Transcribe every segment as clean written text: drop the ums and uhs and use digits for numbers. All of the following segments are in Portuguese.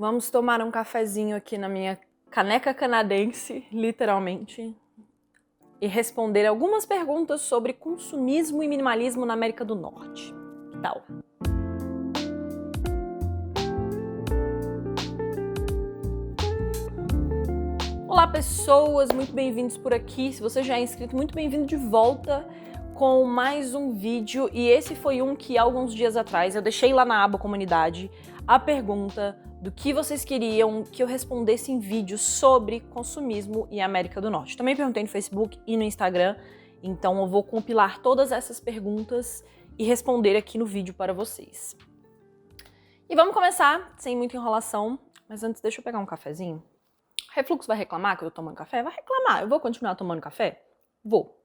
Vamos tomar um cafezinho aqui na minha caneca canadense, literalmente, e responder algumas perguntas sobre consumismo e minimalismo na América do Norte. Que tal? Olá, pessoas! Muito bem-vindos por aqui. Se você já é inscrito, muito bem-vindo de volta com mais um vídeo. E esse foi um que, alguns dias atrás, eu deixei lá na aba comunidade a pergunta do que vocês queriam que eu respondesse em vídeo sobre consumismo e América do Norte. Também perguntei no Facebook e no Instagram, então eu vou compilar todas essas perguntas e responder aqui no vídeo para vocês. E vamos começar, sem muita enrolação, mas antes deixa eu pegar um cafezinho. Refluxo vai reclamar que eu tô tomando café? Vai reclamar. Eu vou continuar tomando café? Vou.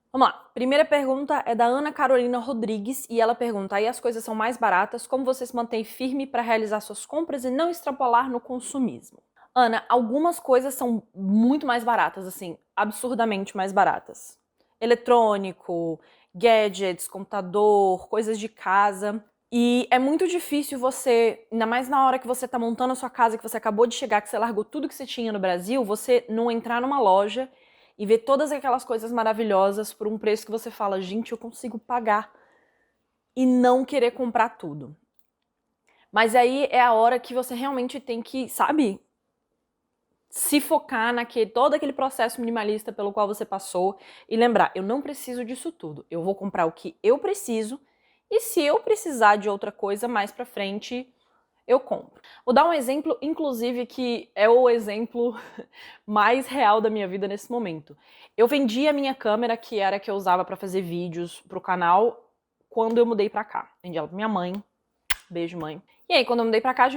Vamos lá. Primeira pergunta é da Ana Carolina Rodrigues e ela pergunta: aí as coisas são mais baratas, como você se mantém firme para realizar suas compras e não extrapolar no consumismo? Ana, algumas coisas são muito mais baratas, assim, absurdamente mais baratas. Eletrônico, gadgets, computador, coisas de casa. E é muito difícil você, ainda mais na hora que você tá montando a sua casa, que você acabou de chegar, que você largou tudo que você tinha no Brasil, você não entrar numa loja e ver todas aquelas coisas maravilhosas por um preço que você fala, gente, eu consigo pagar, e não querer comprar tudo. Mas aí é a hora que você realmente tem que, sabe, se focar todo aquele processo minimalista pelo qual você passou e lembrar, eu não preciso disso tudo, eu vou comprar o que eu preciso e se eu precisar de outra coisa mais pra frente, eu compro. Vou dar um exemplo, inclusive, que é o exemplo mais real da minha vida nesse momento. Eu vendi a minha câmera, que era a que eu usava pra fazer vídeos pro canal, quando eu mudei pra cá. Vendi ela pra minha mãe. Beijo, mãe. E aí, quando eu mudei pra cá,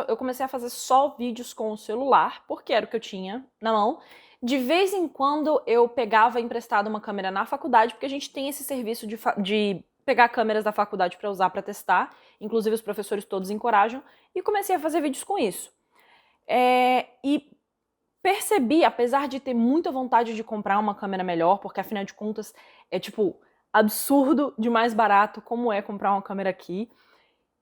eu comecei a fazer só vídeos com o celular, porque era o que eu tinha na mão. De vez em quando, eu pegava emprestado uma câmera na faculdade, porque a gente tem esse serviço de pegar câmeras da faculdade pra usar pra testar. Inclusive, os professores todos encorajam. E comecei a fazer vídeos com isso. E percebi, apesar de ter muita vontade de comprar uma câmera melhor, porque afinal de contas é tipo absurdo de mais barato como é comprar uma câmera aqui,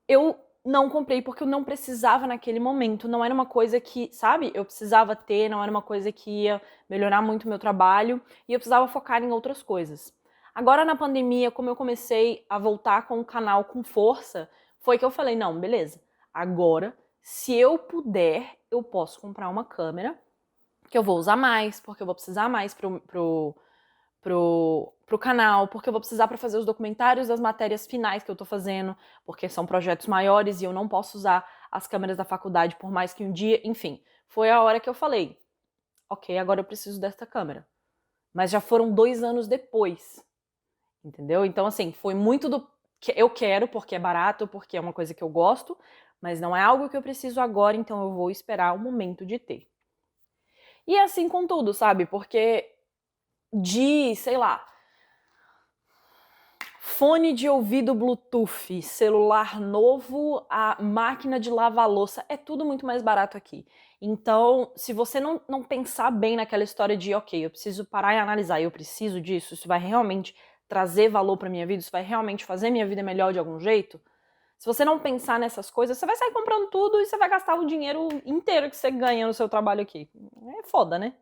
eu não comprei porque eu não precisava naquele momento, não era uma coisa que, sabe, eu precisava ter, não era uma coisa que ia melhorar muito o meu trabalho e eu precisava focar em outras coisas. Agora na pandemia, como eu comecei a voltar com o canal com força, foi que eu falei, não, beleza, agora, se eu puder, eu posso comprar uma câmera que eu vou usar mais, porque eu vou precisar mais pro canal, porque eu vou precisar para fazer os documentários das matérias finais que eu tô fazendo, porque são projetos maiores e eu não posso usar as câmeras da faculdade por mais que um dia, enfim. Foi a hora que eu falei, ok, agora eu preciso desta câmera. Mas já foram 2 anos depois, entendeu? Então, assim, foi muito do que eu quero, porque é barato, porque é uma coisa que eu gosto, mas não é algo que eu preciso agora, então eu vou esperar o momento de ter. E é assim com tudo, sabe? Porque sei lá, fone de ouvido Bluetooth, celular novo, a máquina de lavar louça, é tudo muito mais barato aqui. Então, se você não pensar bem naquela história de, ok, eu preciso parar e analisar, eu preciso disso, isso vai realmente trazer valor pra minha vida, isso vai realmente fazer minha vida melhor de algum jeito, se você não pensar nessas coisas, você vai sair comprando tudo e você vai gastar o dinheiro inteiro que você ganha no seu trabalho aqui. É foda, né?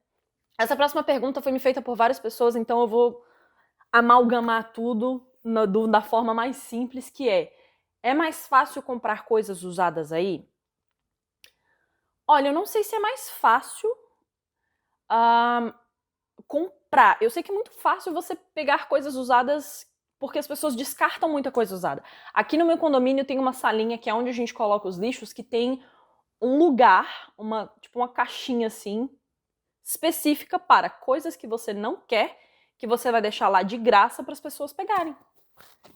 Essa próxima pergunta foi me feita por várias pessoas, então eu vou amalgamar tudo da forma mais simples, que é mais fácil comprar coisas usadas aí? Olha, eu não sei se é mais fácil comprar. Eu sei que é muito fácil você pegar coisas usadas porque as pessoas descartam muita coisa usada. Aqui no meu condomínio tem uma salinha que é onde a gente coloca os lixos, que tem um lugar, tipo uma caixinha assim, específica para coisas que você não quer, que você vai deixar lá de graça para as pessoas pegarem.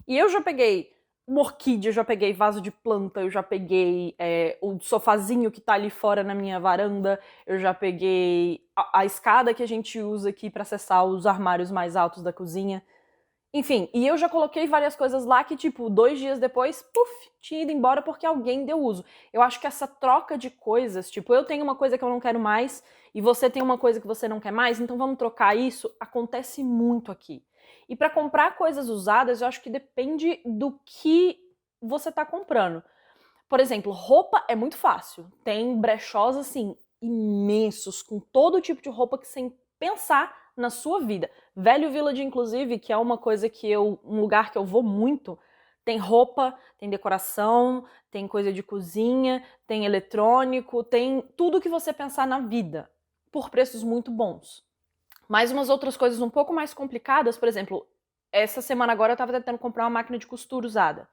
E eu já peguei uma orquídea, eu já peguei vaso de planta, eu já peguei o sofazinho que tá ali fora na minha varanda, eu já peguei a escada que a gente usa aqui para acessar os armários mais altos da cozinha. Enfim, e eu já coloquei várias coisas lá que, tipo, 2 dias depois, puf, tinha ido embora porque alguém deu uso. Eu acho que essa troca de coisas, tipo, eu tenho uma coisa que eu não quero mais e você tem uma coisa que você não quer mais, então vamos trocar isso, acontece muito aqui. E para comprar coisas usadas, eu acho que depende do que você tá comprando. Por exemplo, roupa é muito fácil. Tem brechós, assim, imensos, com todo tipo de roupa que sem pensar na sua vida. Velho Village, inclusive, que é uma coisa um lugar que eu vou muito, tem roupa, tem decoração, tem coisa de cozinha, tem eletrônico, tem tudo que você pensar na vida, por preços muito bons. Mas umas outras coisas um pouco mais complicadas, por exemplo, essa semana agora eu tava tentando comprar uma máquina de costura usada.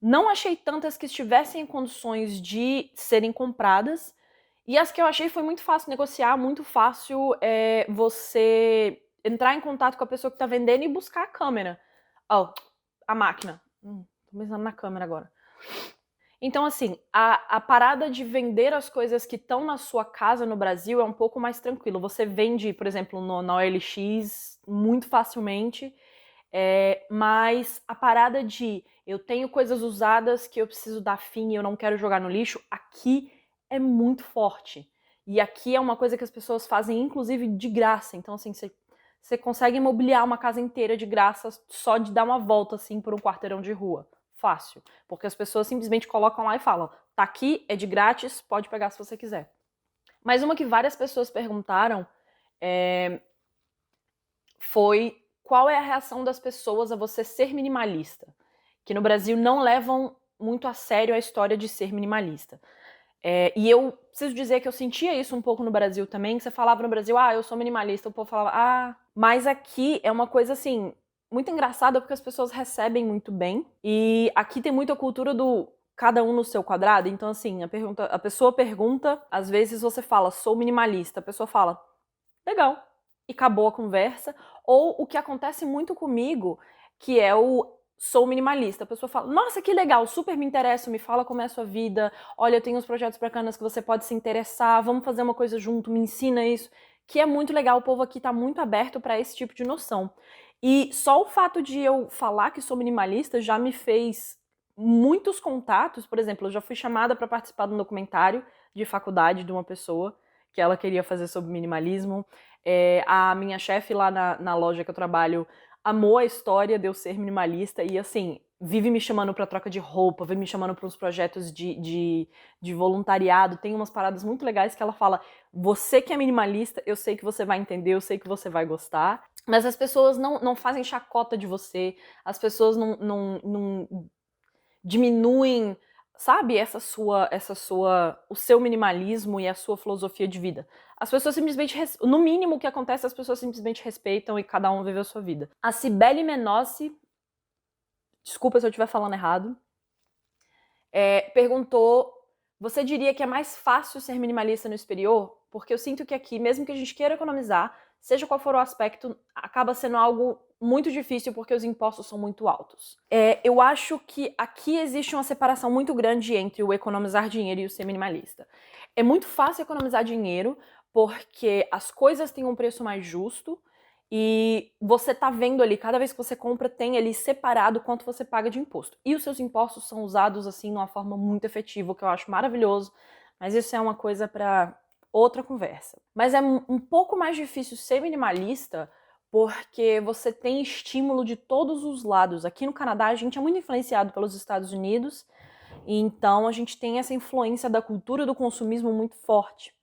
Não achei tantas que estivessem em condições de serem compradas. E as que eu achei foi muito fácil negociar, muito fácil você entrar em contato com a pessoa que está vendendo e buscar a câmera. A máquina. Tô pensando na câmera agora. Então, assim, a parada de vender as coisas que estão na sua casa no Brasil é um pouco mais tranquilo. Você vende, por exemplo, na OLX muito facilmente. Mas a parada de eu tenho coisas usadas que eu preciso dar fim e eu não quero jogar no lixo, aqui é muito forte. E aqui é uma coisa que as pessoas fazem, inclusive, de graça. Então, assim, você consegue mobiliar uma casa inteira de graça só de dar uma volta, assim, por um quarteirão de rua. Fácil. Porque as pessoas simplesmente colocam lá e falam, tá aqui, é de grátis, pode pegar se você quiser. Mas uma que várias pessoas perguntaram foi qual é a reação das pessoas a você ser minimalista, que no Brasil não levam muito a sério a história de ser minimalista. E eu preciso dizer que eu sentia isso um pouco no Brasil também, que você falava no Brasil, eu sou minimalista, o povo falava, mas aqui é uma coisa assim, muito engraçada porque as pessoas recebem muito bem, e aqui tem muita cultura do cada um no seu quadrado, então assim, a pessoa pergunta, às vezes você fala, sou minimalista, a pessoa fala, legal, e acabou a conversa. Ou o que acontece muito comigo, que é o sou minimalista. A pessoa fala, nossa, que legal, super me interesso, me fala como é a sua vida, olha, eu tenho uns projetos bacanas que você pode se interessar, vamos fazer uma coisa junto, me ensina isso. Que é muito legal, o povo aqui tá muito aberto para esse tipo de noção. E só o fato de eu falar que sou minimalista já me fez muitos contatos. Por exemplo, eu já fui chamada para participar de um documentário de faculdade de uma pessoa que ela queria fazer sobre minimalismo. A minha chefe lá na loja que eu trabalho amou a história de eu ser minimalista e, assim, vive me chamando pra troca de roupa, vive me chamando para uns projetos de voluntariado. Tem umas paradas muito legais que ela fala, você que é minimalista, eu sei que você vai entender, eu sei que você vai gostar. Mas as pessoas não fazem chacota de você, as pessoas não diminuem, sabe, o seu minimalismo e a sua filosofia de vida. As pessoas simplesmente, no mínimo o que acontece, as pessoas simplesmente respeitam e cada um vive a sua vida. A Cibele Menossi, desculpa se eu estiver falando errado, perguntou, você diria que é mais fácil ser minimalista no exterior? Porque eu sinto que aqui, mesmo que a gente queira economizar, seja qual for o aspecto, acaba sendo algo muito difícil porque os impostos são muito altos. Eu acho que aqui existe uma separação muito grande entre o economizar dinheiro e o ser minimalista. É muito fácil economizar dinheiro porque as coisas têm um preço mais justo e você tá vendo ali, cada vez que você compra, tem ali separado quanto você paga de imposto. E os seus impostos são usados assim de uma forma muito efetiva, o que eu acho maravilhoso, mas isso é uma coisa para outra conversa. Mas é um pouco mais difícil ser minimalista porque você tem estímulo de todos os lados. Aqui no Canadá a gente é muito influenciado pelos Estados Unidos, e então a gente tem essa influência da cultura do consumismo muito forte.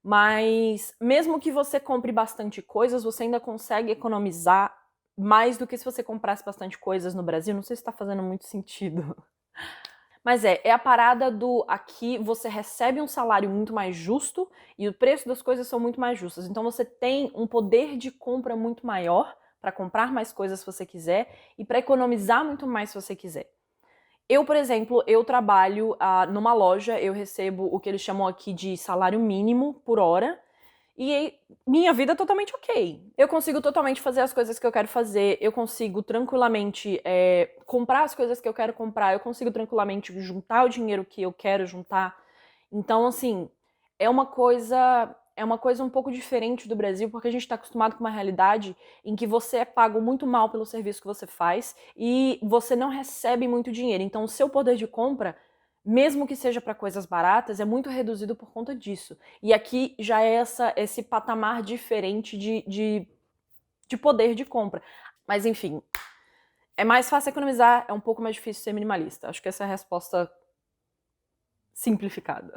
Mas mesmo que você compre bastante coisas, você ainda consegue economizar mais do que se você comprasse bastante coisas no Brasil. Não sei se tá fazendo muito sentido. Mas é a parada do aqui você recebe um salário muito mais justo e o preço das coisas são muito mais justas. Então você tem um poder de compra muito maior para comprar mais coisas se você quiser e para economizar muito mais se você quiser. Eu, por exemplo, eu trabalho numa loja, eu recebo o que eles chamam aqui de salário mínimo por hora, e minha vida é totalmente ok. Eu consigo totalmente fazer as coisas que eu quero fazer, eu consigo tranquilamente comprar as coisas que eu quero comprar, eu consigo tranquilamente juntar o dinheiro que eu quero juntar. Então, assim, é uma coisa um pouco diferente do Brasil, porque a gente está acostumado com uma realidade em que você é pago muito mal pelo serviço que você faz e você não recebe muito dinheiro. Então, o seu poder de compra, mesmo que seja para coisas baratas, é muito reduzido por conta disso. E aqui já é esse patamar diferente de poder de compra. Mas, enfim, é mais fácil economizar, é um pouco mais difícil ser minimalista. Acho que essa é a resposta simplificada.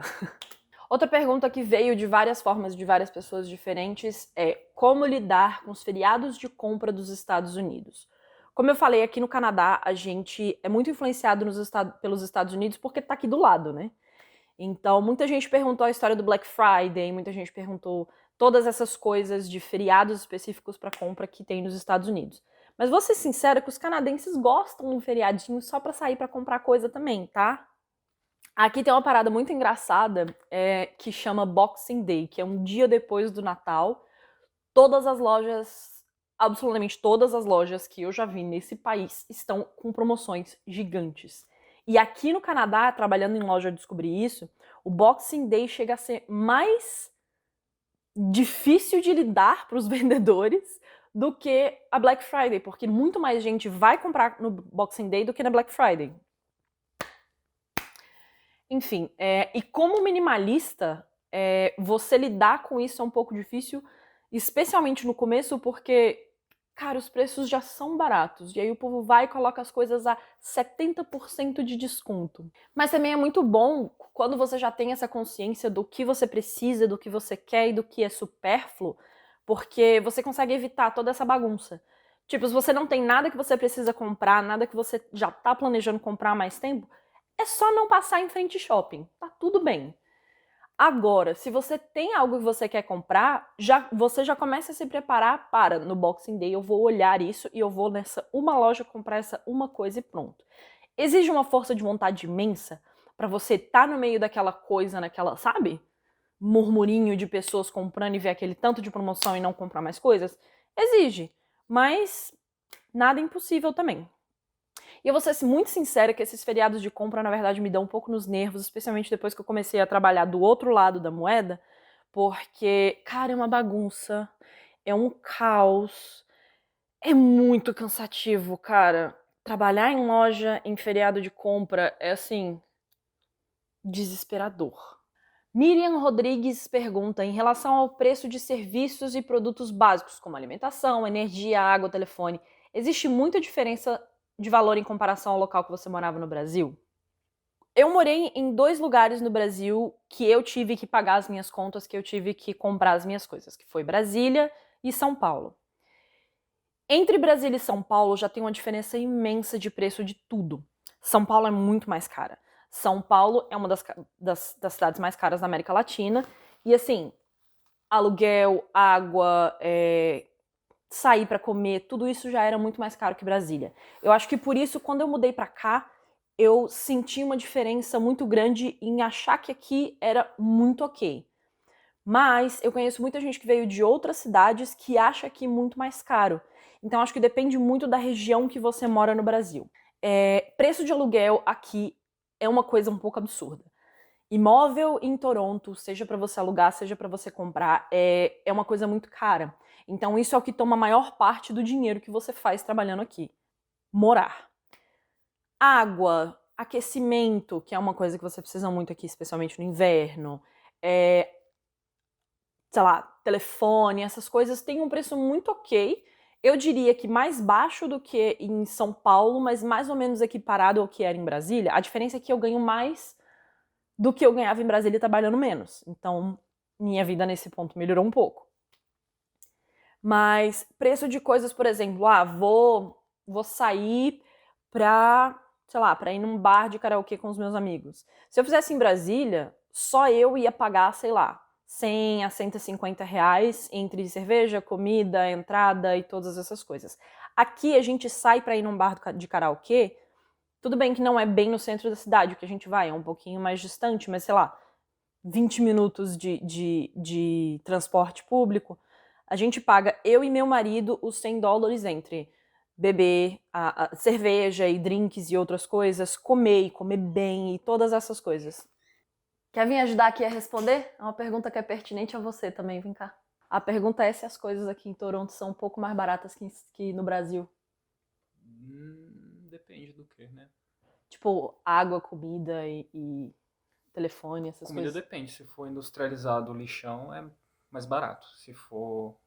Outra pergunta que veio de várias formas, de várias pessoas diferentes, é como lidar com os feriados de compra dos Estados Unidos? Como eu falei, aqui no Canadá, a gente é muito influenciado pelos Estados Unidos porque tá aqui do lado, né? Então, muita gente perguntou a história do Black Friday, muita gente perguntou todas essas coisas de feriados específicos para compra que tem nos Estados Unidos. Mas vou ser sincera que os canadenses gostam de um feriadinho só para sair para comprar coisa também, tá? Aqui tem uma parada muito engraçada que chama Boxing Day, que é um dia depois do Natal. Todas as lojas, absolutamente todas as lojas que eu já vi nesse país estão com promoções gigantes. E aqui no Canadá, trabalhando em loja, eu descobri isso, o Boxing Day chega a ser mais difícil de lidar para os vendedores do que a Black Friday, porque muito mais gente vai comprar no Boxing Day do que na Black Friday. Enfim, e como minimalista, você lidar com isso é um pouco difícil, especialmente no começo, porque, cara, os preços já são baratos. E aí o povo vai e coloca as coisas a 70% de desconto. Mas também é muito bom quando você já tem essa consciência do que você precisa, do que você quer e do que é supérfluo, porque você consegue evitar toda essa bagunça. Tipo, se você não tem nada que você precisa comprar, nada que você já tá planejando comprar há mais tempo, é só não passar em frente ao shopping. Tá tudo bem. Agora, se você tem algo que você quer comprar, você já começa a se preparar para, no Boxing Day, eu vou olhar isso e eu vou nessa uma loja comprar essa uma coisa e pronto. Exige uma força de vontade imensa para você estar no meio daquela coisa, naquela, sabe? Murmurinho de pessoas comprando e ver aquele tanto de promoção e não comprar mais coisas. Exige, mas nada impossível também. E eu vou ser muito sincera que esses feriados de compra, na verdade, me dão um pouco nos nervos, especialmente depois que eu comecei a trabalhar do outro lado da moeda, porque, cara, é uma bagunça, é um caos, é muito cansativo, cara. Trabalhar em loja em feriado de compra é, assim, desesperador. Miriam Rodrigues pergunta em relação ao preço de serviços e produtos básicos, como alimentação, energia, água, telefone. Existe muita diferença de valor em comparação ao local que você morava no Brasil? Eu morei em 2 lugares no Brasil que eu tive que pagar as minhas contas, que eu tive que comprar as minhas coisas, que foi Brasília e São Paulo. Entre Brasília e São Paulo já tem uma diferença imensa de preço de tudo. São Paulo é muito mais cara. São Paulo é uma das cidades mais caras da América Latina. E assim, aluguel, água, sair para comer, tudo isso já era muito mais caro que Brasília. Eu acho que por isso, quando eu mudei para cá, eu senti uma diferença muito grande em achar que aqui era muito ok. Mas eu conheço muita gente que veio de outras cidades que acha aqui muito mais caro. Então acho que depende muito da região que você mora no Brasil. Preço de aluguel aqui é uma coisa um pouco absurda. Imóvel em Toronto, seja para você alugar, seja para você comprar, é uma coisa muito cara. Então isso é o que toma a maior parte do dinheiro que você faz trabalhando aqui. Morar. Água, aquecimento, que é uma coisa que você precisa muito aqui, especialmente no inverno. Sei lá, telefone, essas coisas têm um preço muito ok. Eu diria que mais baixo do que em São Paulo, mas mais ou menos equiparado ao que era em Brasília. A diferença é que eu ganho mais do que eu ganhava em Brasília trabalhando menos. Então, minha vida nesse ponto melhorou um pouco. Mas preço de coisas, por exemplo, vou sair pra, sei lá, pra ir num bar de karaokê com os meus amigos. Se eu fizesse em Brasília, só eu ia pagar, sei lá, 100 a 150 reais entre cerveja, comida, entrada e todas essas coisas. Aqui a gente sai pra ir num bar de karaokê, tudo bem que não é bem no centro da cidade, o que a gente vai, é um pouquinho mais distante, mas sei lá, 20 minutos de transporte público. A gente paga, eu e meu marido, os 100 dólares entre beber a cerveja e drinks e outras coisas, comer e comer bem e todas essas coisas. Quer vir ajudar aqui a responder? É uma pergunta que é pertinente a você também, vem cá. A pergunta é se as coisas aqui em Toronto são um pouco mais baratas que no Brasil. Depende do que, né? Tipo, água, comida e telefone, essas Comida coisas. depende. Se for industrializado, lixão é mais barato. Se for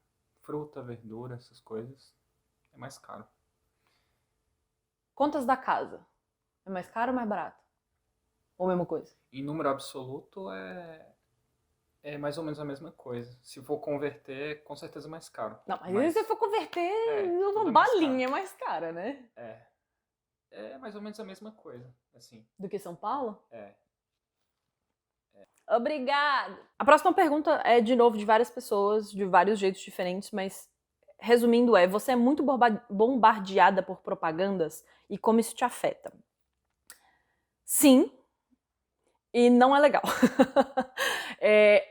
fruta, verdura, essas coisas, é mais caro. Contas da casa. É mais caro ou mais barato? Ou a mesma coisa? Em número absoluto é mais ou menos a mesma coisa. Se for converter, com certeza mais caro. Não, mas se você for converter, tudo uma é mais caro. balinha é mais cara, né? É mais ou menos a mesma coisa, assim. Do que São Paulo? É. Obrigada! A próxima pergunta é, de novo, de várias pessoas, de vários jeitos diferentes, mas resumindo você é muito bombardeada por propagandas e como isso te afeta? Sim, e não é legal.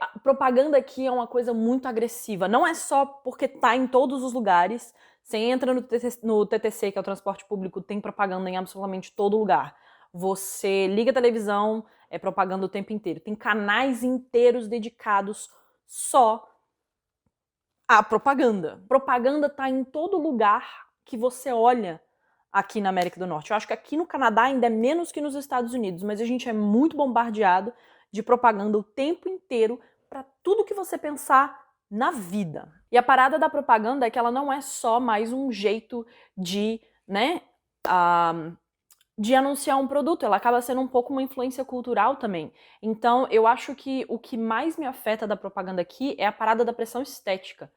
A propaganda aqui é uma coisa muito agressiva. Não é só porque tá em todos os lugares. Você entra no TTC, que é o transporte público, tem propaganda em absolutamente todo lugar. Você liga a televisão, é propaganda o tempo inteiro. Tem canais inteiros dedicados só à propaganda. Propaganda tá em todo lugar que você olha aqui na América do Norte. Eu acho que aqui no Canadá ainda é menos que nos Estados Unidos, mas a gente é muito bombardeado de propaganda o tempo inteiro para tudo que você pensar na vida. E a parada da propaganda é que ela não é só mais um jeito de, de anunciar um produto, ela acaba sendo um pouco uma influência cultural também. Então, eu acho que o que mais me afeta da propaganda aqui é a parada da pressão estética.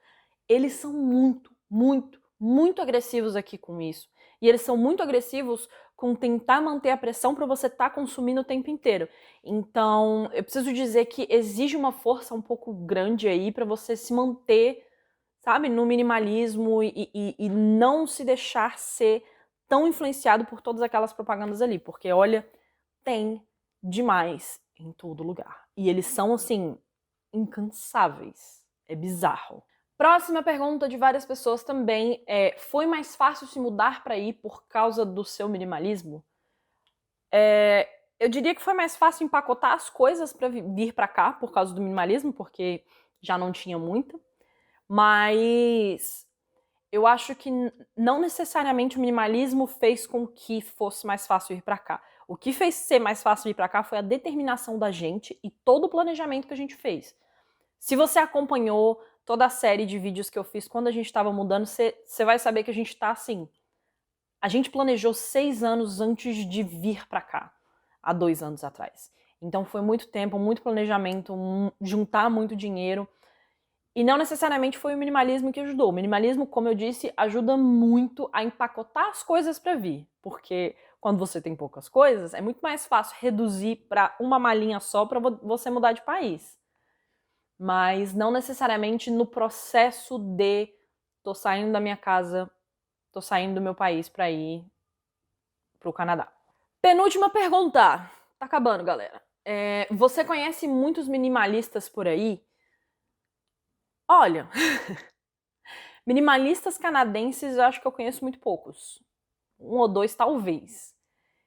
Eles são muito, muito, muito agressivos aqui com isso. E eles são muito agressivos com tentar manter a pressão para você estar consumindo o tempo inteiro. Então, eu preciso dizer que exige uma força um pouco grande aí para você se manter, sabe, no minimalismo e não se deixar ser tão influenciado por todas aquelas propagandas ali. Porque, olha, tem demais em todo lugar. E eles são, assim, incansáveis. É bizarro. Próxima pergunta de várias pessoas também é: foi mais fácil se mudar para aí por causa do seu minimalismo? Eu diria que foi mais fácil empacotar as coisas para vir para cá por causa do minimalismo, porque já não tinha muita. Mas eu acho que não necessariamente o minimalismo fez com que fosse mais fácil ir para cá. O que fez ser mais fácil ir para cá foi a determinação da gente e todo o planejamento que a gente fez. Se você acompanhou toda a série de vídeos que eu fiz quando a gente estava mudando, você vai saber que a gente tá assim. A gente planejou 6 anos antes de vir para cá, há 2 anos atrás. Então foi muito tempo, muito planejamento, juntar muito dinheiro. E não necessariamente foi o minimalismo que ajudou. O minimalismo, como eu disse, ajuda muito a empacotar as coisas para vir. Porque quando você tem poucas coisas, é muito mais fácil reduzir para uma malinha só para você mudar de país. Mas não necessariamente no processo de tô saindo da minha casa, tô saindo do meu país para ir pro Canadá. Penúltima pergunta. Tá acabando, galera. Você conhece muitos minimalistas por aí? Olha, minimalistas canadenses eu acho que eu conheço muito poucos. 1 ou 2 talvez.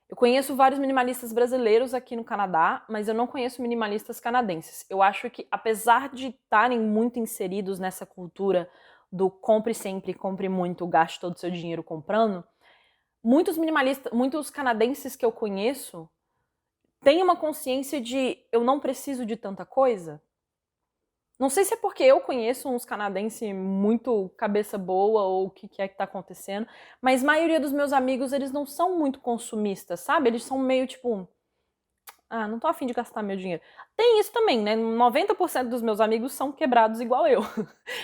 Eu conheço vários minimalistas brasileiros aqui no Canadá, mas eu não conheço minimalistas canadenses. Eu acho que, apesar de estarem muito inseridos nessa cultura do compre sempre, compre muito, gaste todo o seu dinheiro comprando, muitos canadenses que eu conheço têm uma consciência de eu não preciso de tanta coisa. Não sei se é porque eu conheço uns canadenses muito cabeça boa ou o que é que tá acontecendo, mas a maioria dos meus amigos, eles não são muito consumistas, sabe? Eles são meio tipo, não tô afim de gastar meu dinheiro. Tem isso também, né? 90% dos meus amigos são quebrados igual eu.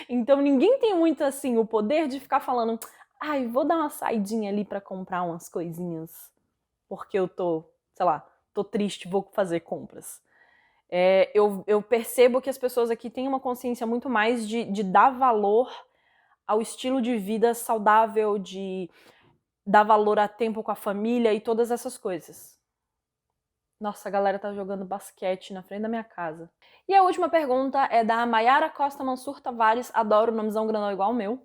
Então ninguém tem muito, assim, o poder de ficar falando, vou dar uma saidinha ali pra comprar umas coisinhas, porque eu tô, sei lá, tô triste, vou fazer compras. Eu percebo que as pessoas aqui têm uma consciência muito mais de dar valor ao estilo de vida saudável, de dar valor a tempo com a família e todas essas coisas. Nossa, a galera tá jogando basquete na frente da minha casa. E a última pergunta é da Mayara Costa Mansur Tavares, adoro o nomezão grandão igual o meu.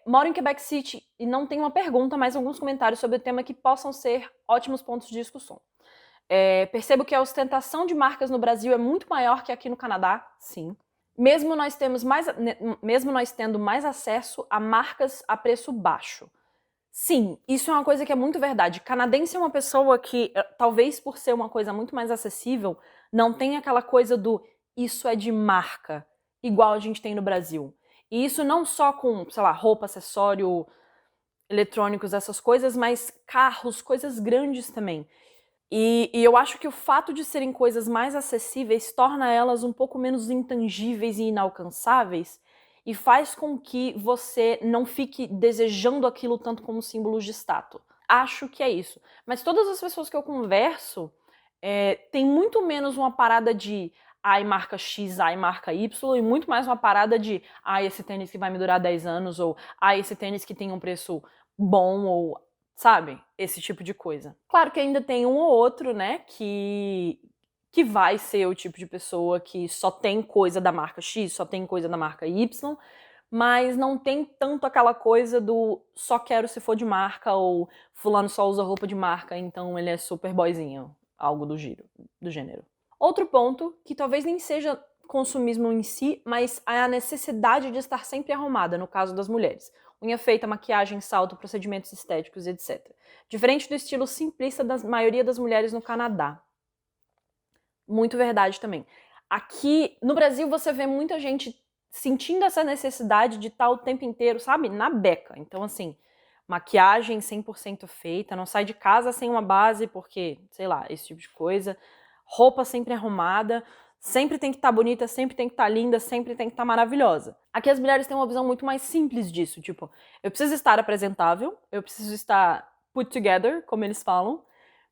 Moro em Quebec City e não tem uma pergunta, mas alguns comentários sobre o tema que possam ser ótimos pontos de discussão. Percebo que a ostentação de marcas no Brasil é muito maior que aqui no Canadá, sim. Mesmo nós tendo mais acesso a marcas a preço baixo. Sim, isso é uma coisa que é muito verdade. Canadense é uma pessoa que, talvez por ser uma coisa muito mais acessível, não tem aquela coisa do isso é de marca, igual a gente tem no Brasil. E isso não só com, sei lá, roupa, acessório, eletrônicos, essas coisas, mas carros, coisas grandes também. E eu acho que o fato de serem coisas mais acessíveis torna elas um pouco menos intangíveis e inalcançáveis e faz com que você não fique desejando aquilo tanto como símbolos de status. Acho que é isso. Mas todas as pessoas que eu converso tem muito menos uma parada de ai marca X, ai marca Y, e muito mais uma parada de ai esse tênis que vai me durar 10 anos, ou ai esse tênis que tem um preço bom, ou sabe? Esse tipo de coisa. Claro que ainda tem um ou outro, né, que vai ser o tipo de pessoa que só tem coisa da marca X, só tem coisa da marca Y, mas não tem tanto aquela coisa do só quero se for de marca, ou fulano só usa roupa de marca, então ele é super boyzinho, algo do gênero. Outro ponto, que talvez nem seja consumismo em si, mas é a necessidade de estar sempre arrumada, no caso das mulheres. Unha feita, maquiagem, salto, procedimentos estéticos, etc. Diferente do estilo simplista da maioria das mulheres no Canadá. Muito verdade também. Aqui no Brasil você vê muita gente sentindo essa necessidade de estar o tempo inteiro, sabe, na beca. Então, assim, maquiagem 100% feita, não sai de casa sem uma base, porque, sei lá, esse tipo de coisa. Roupa sempre arrumada, sempre tem que estar bonita, sempre tem que estar linda, sempre tem que estar maravilhosa. Aqui as mulheres têm uma visão muito mais simples disso, tipo, eu preciso estar apresentável, eu preciso estar put together, como eles falam,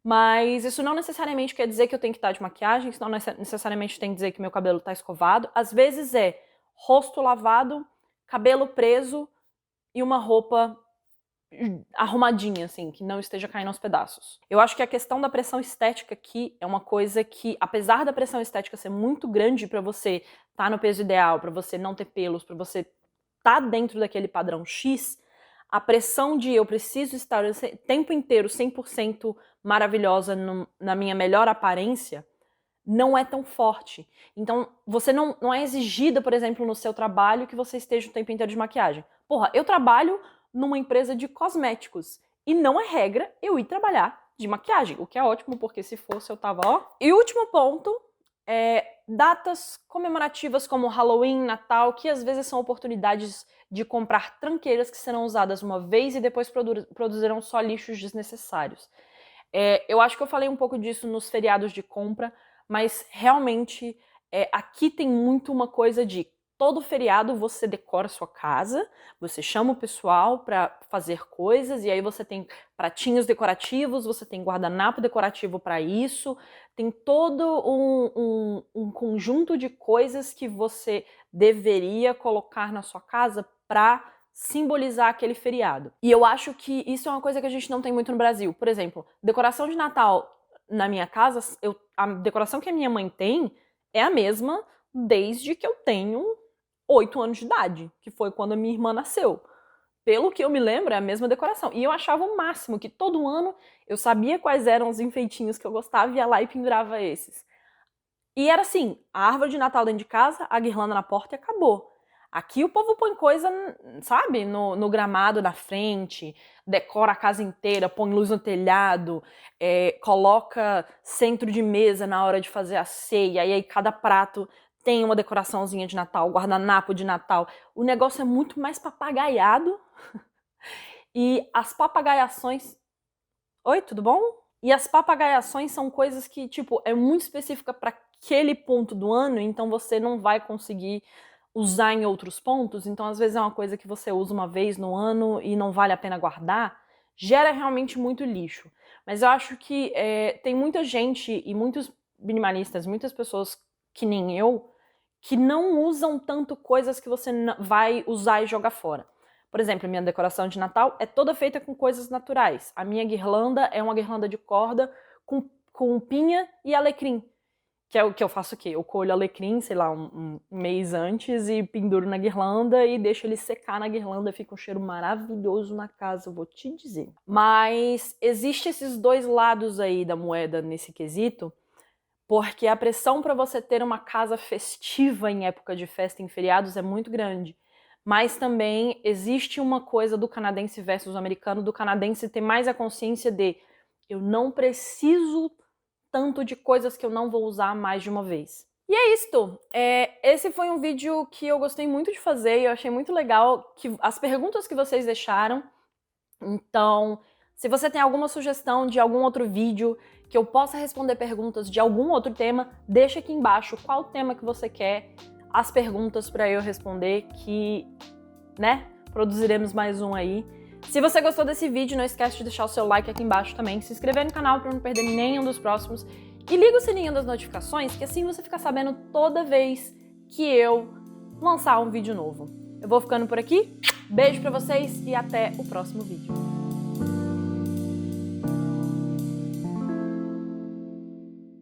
mas isso não necessariamente quer dizer que eu tenho que estar de maquiagem, isso não necessariamente tem que dizer que meu cabelo está escovado. Às vezes é rosto lavado, cabelo preso e uma roupa arrumadinha, assim, que não esteja caindo aos pedaços. Eu acho que a questão da pressão estética aqui é uma coisa que, apesar da pressão estética ser muito grande pra você estar no peso ideal, pra você não ter pelos, pra você estar dentro daquele padrão X, a pressão de eu preciso estar o tempo inteiro 100% maravilhosa na minha melhor aparência não é tão forte. Então, você não é exigida, por exemplo, no seu trabalho que você esteja o tempo inteiro de maquiagem. Porra, eu trabalho numa empresa de cosméticos e não é regra eu ir trabalhar de maquiagem, o que é ótimo, porque se fosse eu tava, ó. E o último ponto é datas comemorativas como Halloween, Natal, que às vezes são oportunidades de comprar tranqueiras que serão usadas uma vez e depois produzirão só lixos desnecessários. Eu acho que eu falei um pouco disso nos feriados de compra, mas realmente aqui tem muito uma coisa de todo feriado você decora a sua casa, você chama o pessoal para fazer coisas, e aí você tem pratinhos decorativos, você tem guardanapo decorativo para isso, tem todo um conjunto de coisas que você deveria colocar na sua casa para simbolizar aquele feriado. E eu acho que isso é uma coisa que a gente não tem muito no Brasil. Por exemplo, decoração de Natal na minha casa, a decoração que a minha mãe tem é a mesma desde que eu tenho 8 anos de idade, que foi quando a minha irmã nasceu. Pelo que eu me lembro, é a mesma decoração. E eu achava o máximo que todo ano eu sabia quais eram os enfeitinhos que eu gostava, ia lá e pendurava esses. E era assim, a árvore de Natal dentro de casa, a guirlanda na porta e acabou. Aqui o povo põe coisa, sabe, no gramado na frente, decora a casa inteira, põe luz no telhado, coloca centro de mesa na hora de fazer a ceia, e aí cada prato tem uma decoraçãozinha de Natal, guardanapo de Natal. O negócio é muito mais papagaiado. E as papagaiações... Oi, tudo bom? E as papagaiações são coisas que, tipo, é muito específica para aquele ponto do ano, então você não vai conseguir usar em outros pontos, então às vezes é uma coisa que você usa uma vez no ano e não vale a pena guardar, gera realmente muito lixo. Mas eu acho que tem muita gente e muitos minimalistas, muitas pessoas que nem eu, que não usam tanto coisas que você vai usar e jogar fora. Por exemplo, a minha decoração de Natal é toda feita com coisas naturais. A minha guirlanda é uma guirlanda de corda com pinha e alecrim. Que é o que eu faço o quê? Eu colho alecrim, sei lá, um mês antes e penduro na guirlanda e deixo ele secar na guirlanda. Fica um cheiro maravilhoso na casa, eu vou te dizer. Mas existe esses dois lados aí da moeda nesse quesito, porque a pressão para você ter uma casa festiva em época de festa em feriados é muito grande. Mas também existe uma coisa do canadense versus o americano, do canadense ter mais a consciência de eu não preciso tanto de coisas que eu não vou usar mais de uma vez. E é isto. Esse foi um vídeo que eu gostei muito de fazer e eu achei muito legal as perguntas que vocês deixaram. Então, Se você tem alguma sugestão de algum outro vídeo que eu possa responder perguntas de algum outro tema, deixa aqui embaixo qual tema que você quer, as perguntas para eu responder, que, né, produziremos mais um aí. Se você gostou desse vídeo, não esquece de deixar o seu like aqui embaixo também, se inscrever no canal para não perder nenhum dos próximos e liga o sininho das notificações, que assim você fica sabendo toda vez que eu lançar um vídeo novo. Eu vou ficando por aqui, beijo pra vocês e até o próximo vídeo.